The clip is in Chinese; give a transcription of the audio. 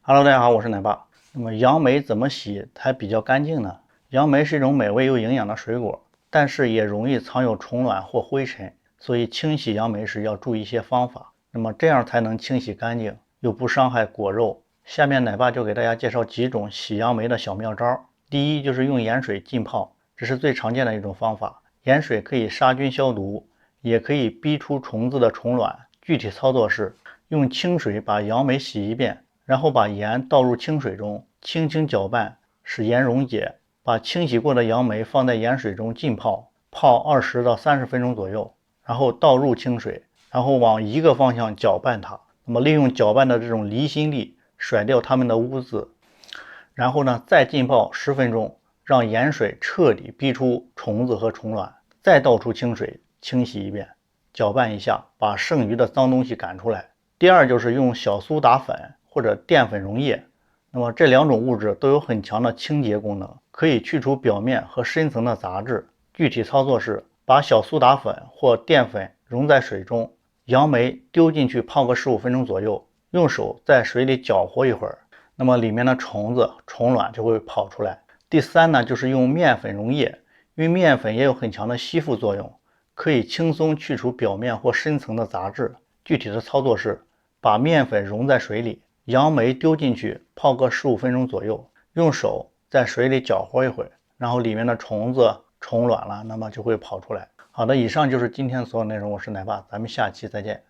Hello，大家好，我是奶爸。那么杨梅怎么洗才比较干净呢？杨梅是一种美味又营养的水果，但是也容易藏有虫卵或灰尘，所以清洗杨梅时要注意一些方法。那么这样才能清洗干净，又不伤害果肉。下面奶爸就给大家介绍几种洗杨梅的小妙招。第一就是用盐水浸泡，这是最常见的一种方法。盐水可以杀菌消毒，也可以逼出虫子的虫卵。具体操作是用清水把杨梅洗一遍，然后把盐倒入清水中，轻轻搅拌，使盐溶解。把清洗过的杨梅放在盐水中浸泡，泡20到30分钟左右，然后倒入清水，然后往一个方向搅拌它。那么利用搅拌的这种离心力甩掉它们的污渍，然后呢再浸泡10分钟，让盐水彻底逼出虫子和虫卵，再倒出清水清洗一遍，搅拌一下，把剩余的脏东西赶出来。第二就是用小苏打粉或者淀粉溶液，那么这两种物质都有很强的清洁功能，可以去除表面和深层的杂质。具体操作是把小苏打粉或淀粉溶在水中，杨梅丢进去泡个15分钟左右，用手在水里搅和一会儿，那么里面的虫子虫卵就会跑出来。第三呢，就是用面粉溶液，因为面粉也有很强的吸附作用，可以轻松去除表面或深层的杂质。具体的操作是把面粉溶在水里，杨梅丢进去泡个15分钟左右，用手在水里搅和一会，然后里面的虫子虫卵了，那么就会跑出来。好的，以上就是今天所有内容，我是奶爸，咱们下期再见。